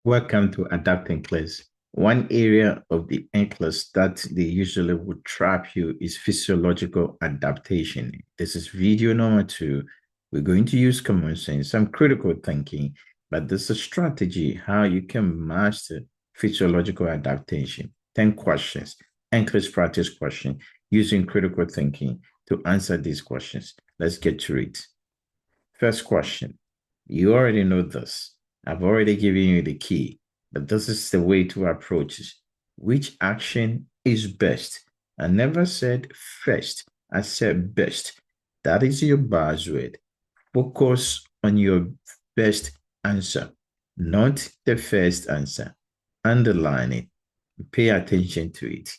Welcome to Adapting Class. One area of the NCLEX that they usually would trap you is physiological adaptation. This is video number 2. We're going to use common sense, some critical thinking, but this is a strategy how you can master physiological adaptation. 10 questions, NCLEX practice question, using critical thinking to answer these questions. Let's get to it. First question. You already know this. I've already given you the key, but this is the way to approach it. Which action is best? I never said first. I said best. That is your buzzword. Focus on your best answer, not the first answer. Underline it. Pay attention to it.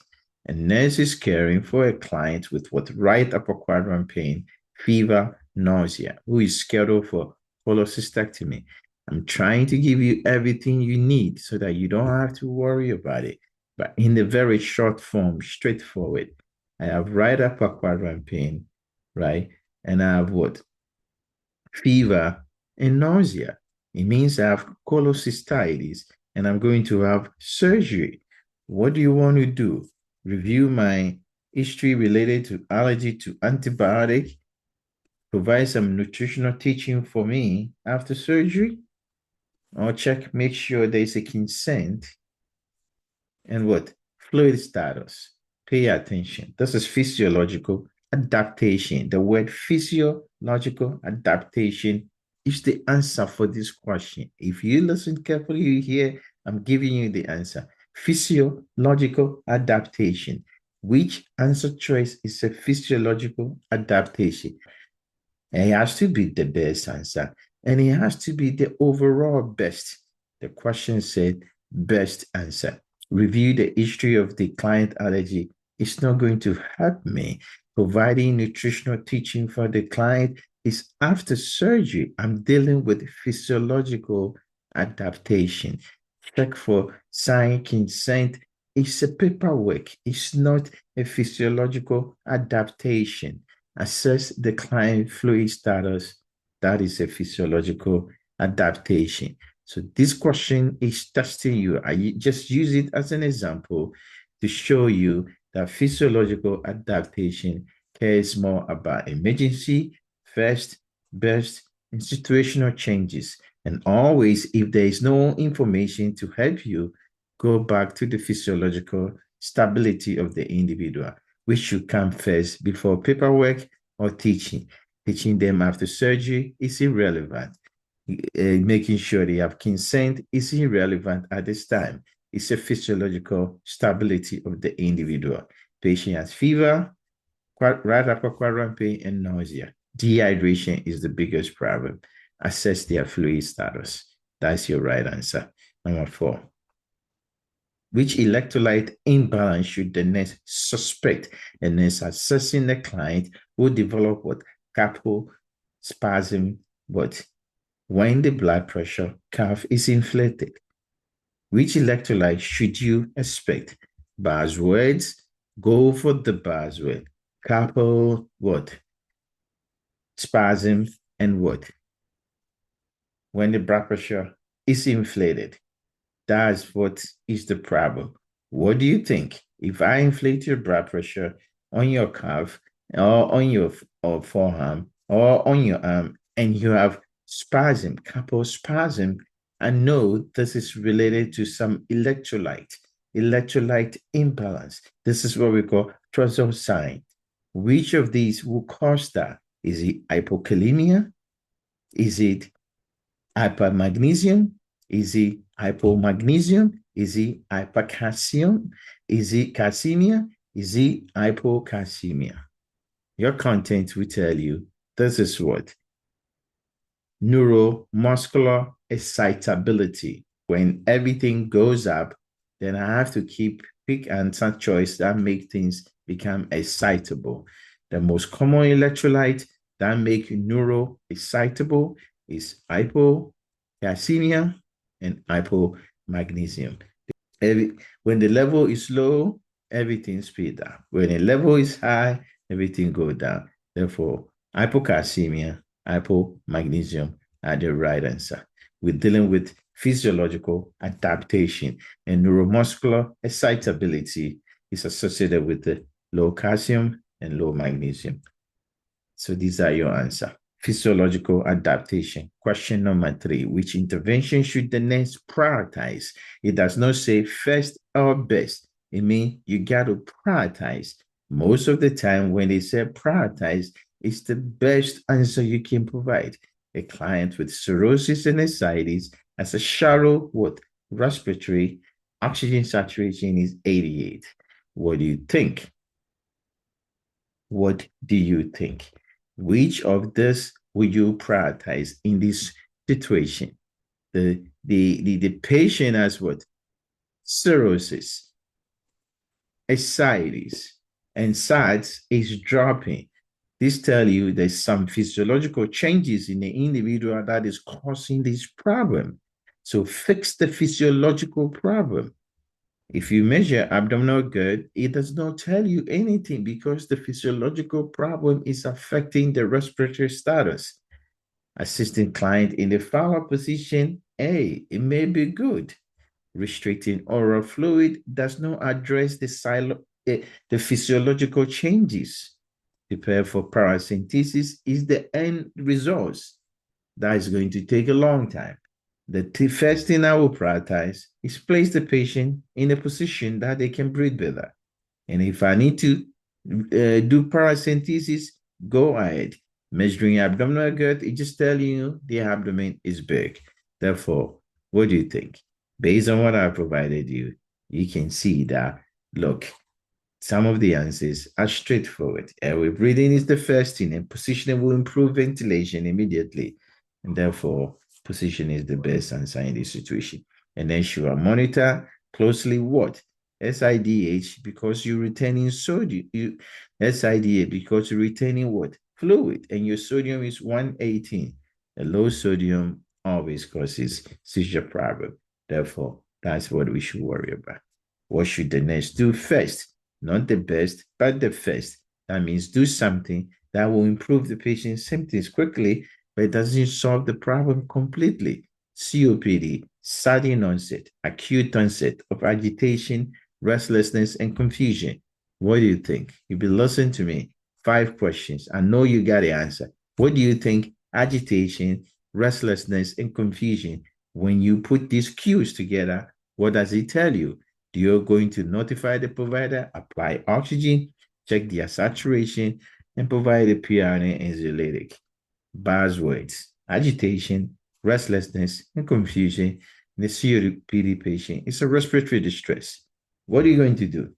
A nurse is caring for a client with what right upper quadrant pain, fever, nausea, who is scheduled for cholecystectomy. I'm trying to give you everything you need so that you don't have to worry about it. But in the very short form, straightforward, I have right upper quadrant pain, right? And I have what? Fever and nausea. It means I have cholecystitis and I'm going to have surgery. What do you want to do? Review my history related to allergy to antibiotic, provide some nutritional teaching for me after surgery, or check, make sure there's a consent, and what? Fluid status. Pay attention. This is physiological adaptation. The word physiological adaptation is the answer for this question. If you listen carefully, you hear I'm giving you the answer. Physiological adaptation. Which answer choice is a physiological adaptation? It has to be the best answer, and it has to be the overall best. The question said best answer. Review the history of the client allergy. It's not going to help me. Providing nutritional teaching for the client is after surgery. I'm dealing with physiological adaptation. Check for sign consent. It's a paperwork. It's not a physiological adaptation. Assess the client fluid status. That is a physiological adaptation. So this question is testing you. I just use it as an example to show you that physiological adaptation cares more about emergency, first, best, and situational changes. And always, if there is no information to help you, go back to the physiological stability of the individual, which should come first before paperwork or teaching. Teaching them after surgery is irrelevant. Making sure they have consent is irrelevant at this time. It's a physiological stability of the individual. Patient has fever, right upper quadrant pain, and nausea. Dehydration is the biggest problem. Assess their fluid status. That's your right answer. Number 4. Which electrolyte imbalance should the nurse suspect? A nurse assessing the client will develop what? Carpal, spasm, what? When the blood pressure curve is inflated. Which electrolyte should you expect? Buzzwords, go for the buzzword. Carpal, what? Spasm, and what? When the blood pressure is inflated. That's what is the problem. What do you think? If I inflate your blood pressure on your calf or on your forearm or on your arm and you have spasm, carpal spasm, I know this is related to some electrolyte imbalance. This is what we call Trousseau sign. Which of these will cause that? Is it hypocalcemia? Is it hypermagnesium? Is it hypomagnesium? Is it hypercalcium? Is it calcemia? Is it hypocalcemia? Your content will tell you this is what? Neuromuscular excitability. When everything goes up, then I have to pick answer choice that make things become excitable. The most common electrolyte that make neuro excitable is hypocalcemia and hypomagnesium. When the level is low, everything speed up. When the level is high, everything go down. Therefore, hypocalcemia, hypomagnesium are the right answer. We're dealing with physiological adaptation, and neuromuscular excitability is associated with the low calcium and low magnesium. So these are your answer. Physiological adaptation. Question number 3, which intervention should the nurse prioritize? It does not say first or best. It means you got to prioritize. Most of the time when they say prioritize, it's the best answer you can provide. A client with cirrhosis and ascites has a shallow what? Respiratory oxygen saturation is 88. What do you think? What do you think? Which of this would you prioritize in this situation? The patient has what? Cirrhosis, ascites, and SADS is dropping. This tells you there's some physiological changes in the individual that is causing this problem. So fix the physiological problem. If you measure abdominal girth, it does not tell you anything because the physiological problem is affecting the respiratory status. Assisting client in the follow-up position, A, it may be good. Restricting oral fluid does not address the physiological changes. Prepare for paracentesis is the end result. That is going to take a long time. The first thing I will prioritize is place the patient in a position that they can breathe better. And if I need to do paracentesis, go ahead. Measuring abdominal girth, it just tells you the abdomen is big. Therefore, what do you think? Based on what I provided you, you can see that, look, some of the answers are straightforward. Airway breathing is the first thing, and positioning will improve ventilation immediately. And therefore, position is the best answer in this situation. And then she will monitor closely what? SIDH because you're retaining sodium. SIDA because you're retaining what? Fluid. And your sodium is 118. A low sodium always causes seizure problem. Therefore, that's what we should worry about. What should the nurse do first? Not the best, but the first. That means do something that will improve the patient's symptoms quickly, but it doesn't solve the problem completely. COPD, sudden onset, acute onset of agitation, restlessness, and confusion. What do you think? You've been listening to me. 5 questions. I know you got the answer. What do you think? Agitation, restlessness, and confusion. When you put these cues together, what does it tell you? You're going to notify the provider, apply oxygen, check their saturation, and provide a PRN anxiolytic. Buzzwords: agitation, restlessness, and confusion in the COPD patient is a respiratory distress. What are you going to do?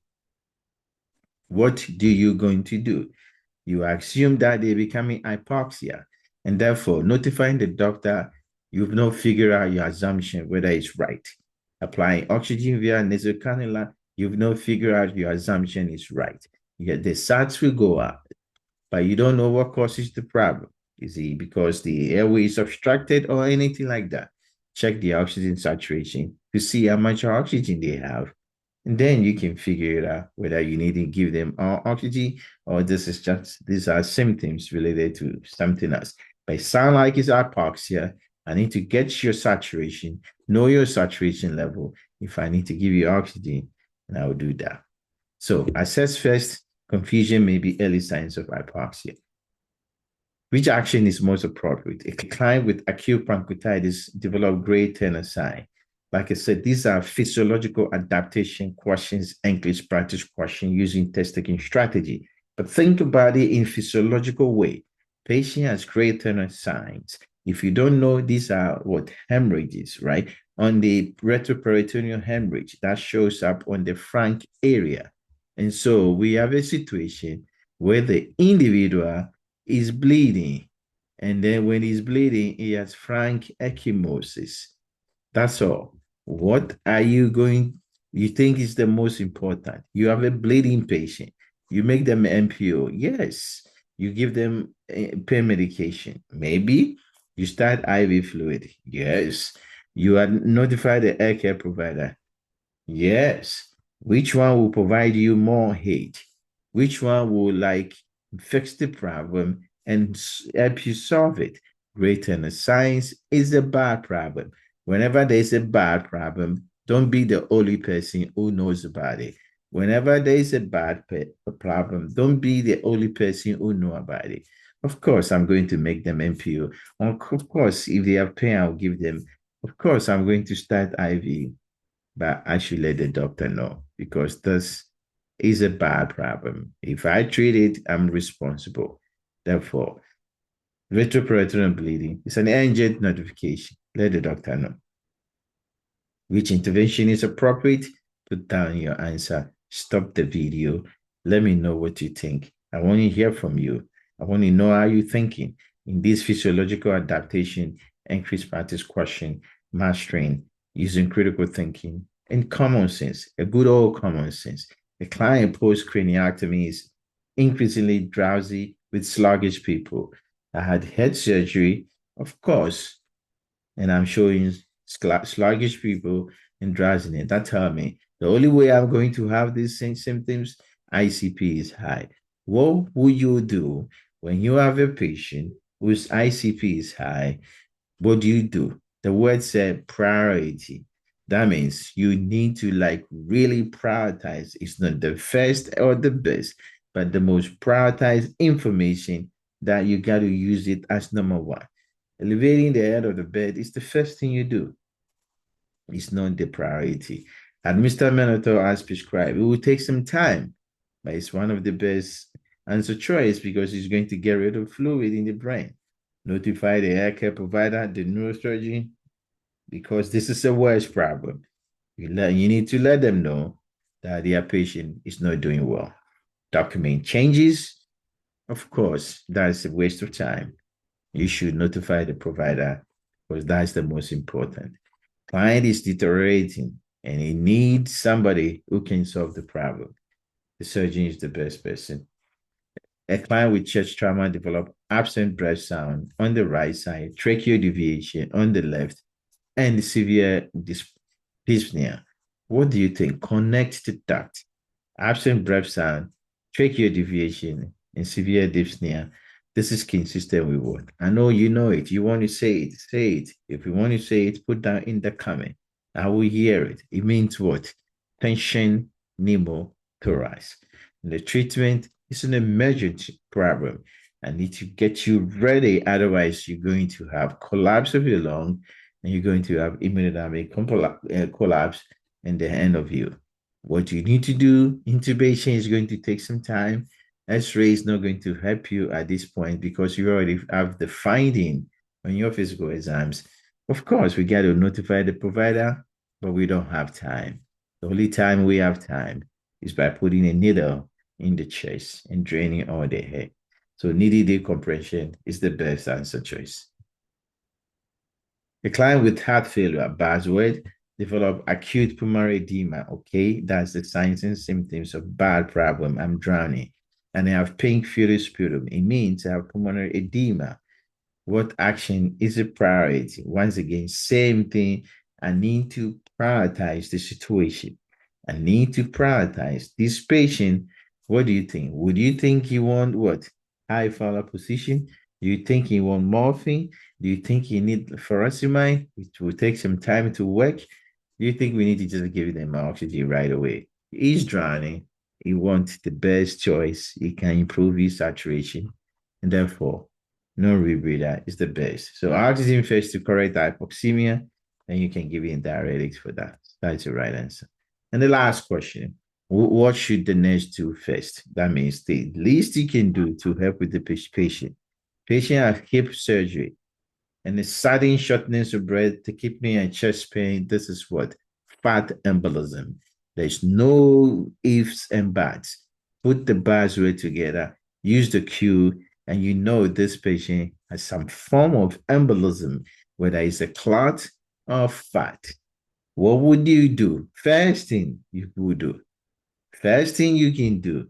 What do you going to do? You assume that they're becoming hypoxia, and therefore notifying the doctor, you've not figured out your assumption whether it's right. Applying oxygen via nasal cannula, you've not figured out your assumption is right. Yeah, the SATs will go up, but you don't know what causes the problem. Is it because the airway is obstructed or anything like that? Check the oxygen saturation to see how much oxygen they have. And then you can figure it out whether you need to give them oxygen or these are symptoms related to something else. But it sounds like it's hypoxia. I need to get your saturation, know your saturation level. If I need to give you oxygen, and I will do that. So assess first, confusion may be early signs of hypoxia. Which action is most appropriate? A client with acute pancreatitis develop gray tenor sign. Like I said, these are physiological adaptation questions, English practice question using test taking strategy. But think about it in physiological way. Patient has gray tenor signs. If you don't know, these are what? Hemorrhages, right? On the retroperitoneal hemorrhage, that shows up on the frank area. And so we have a situation where the individual is bleeding. And then when he's bleeding, he has frank ecchymosis. That's all. What are you think is the most important? You have a bleeding patient. You make them MPO. Yes. You give them pain medication. Maybe you start IV fluid. Yes. You are notify the air care provider. Yes. Which one will provide you more hate? Which one will fix the problem and help you solve it? Great tenor science is a bad problem. Whenever there's a bad problem, don't be the only person who knows about it. Whenever there is a problem, don't be the only person who know about it. Of course, I'm going to make them NPO. Of course, if they have pain, I'll give them. Of course, I'm going to start IV, but I should let the doctor know because this is a bad problem. If I treat it, I'm responsible. Therefore, retroperitoneal bleeding is an urgent notification. Let the doctor know. Which intervention is appropriate? Put down your answer. Stop the video. Let me know what you think. I want to hear from you. I want to know how you're thinking in this physiological adaptation, increased practice question, mastering, using critical thinking, and common sense, a good old common sense. The client post craniectomy is increasingly drowsy with sluggish people. I had head surgery, of course, and I'm showing sluggish people and drowsiness. That tell me the only way I'm going to have these same symptoms, ICP is high. What would you do when you have a patient whose ICP is high? What do? The word said priority. That means you need to like really prioritize. It's not the first or the best, but the most prioritized information that you got to use it as number one. Elevating the head of the bed is the first thing you do. It's not the priority. Administer Minotaur as prescribed. It will take some time, but it's one of the best answer choice because it's going to get rid of fluid in the brain. Notify the air care provider, the neurosurgeon, because this is a worse problem. You need to let them know that their patient is not doing well. Document changes. Of course, that's a waste of time. You should notify the provider because that's the most important. Client is deteriorating and he needs somebody who can solve the problem. The surgeon is the best person. A client with chest trauma developed absent breath sound on the right side, tracheal deviation on the left, and severe dyspnea. What do you think? Connect to that. Absent breath sound, tracheal deviation, and severe dyspnea. This is consistent with what? I know you know it. You want to say it, say it. If you want to say it, put down in the comment. I will hear it. It means what? Tension pneumothorax. And the treatment is an emergency problem. I need to get you ready. Otherwise, you're going to have collapse of your lung and you're going to have hemodynamic collapse in the end of you. What you need to do, intubation is going to take some time. X-ray is not going to help you at this point because you already have the finding on your physical exams. Of course, we got to notify the provider, but we don't have time. The only time we have time is by putting a needle in the chest and draining all the hair. So needle decompression is the best answer choice. A client with heart failure, buzzword, develop acute pulmonary edema. Okay, that's the signs and symptoms of bad problem. I'm drowning. And I have pink furious sputum. It means I have pulmonary edema. What action is a priority? Once again, same thing. I need to prioritize the situation. I need to prioritize this patient. What do you think? Would you think you want what? High follow position? Do you think you want morphine? Do you think you need furosemide, which will take some time to work? Do you think we need to just give them oxygen right away? He's drowning. He wants the best choice. He can improve his saturation. And therefore, no rebreather is the best. So oxygen first to correct hypoxemia, and you can give him diuretics for that. That's the right answer. And the last question, what should the nurse do first? That means the least you can do to help with the patient. Patient has hip surgery and the sudden shortness of breath, tachypnea, and chest pain. This is what? Fat embolism. There's no ifs and buts. Put the buzzword together, use the cue, and you know this patient has some form of embolism, whether it's a clot or fat. What would you do? First thing you would do. First thing you can do,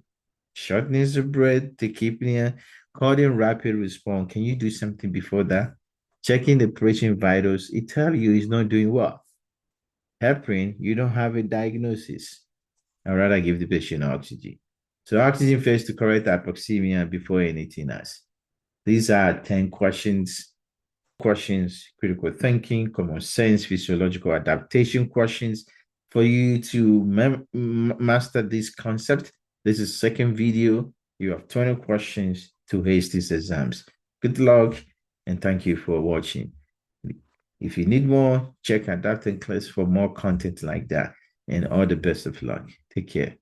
shortness of breath, tachypnea, cardiac rapid response. Can you do something before that? Checking the patient vitals, it tells you he's not doing well. Heparin, you don't have a diagnosis. I'd rather give the patient oxygen. So oxygen first to correct hypoxemia before anything else. These are 10 questions. questions, critical thinking, common sense, physiological adaptation questions for you to master this concept. This is second video. You have 20 questions to ace these exams. Good luck and thank you for watching. If you need more, check Adapt NCLEX for more content like that. And all the best of luck. Take care.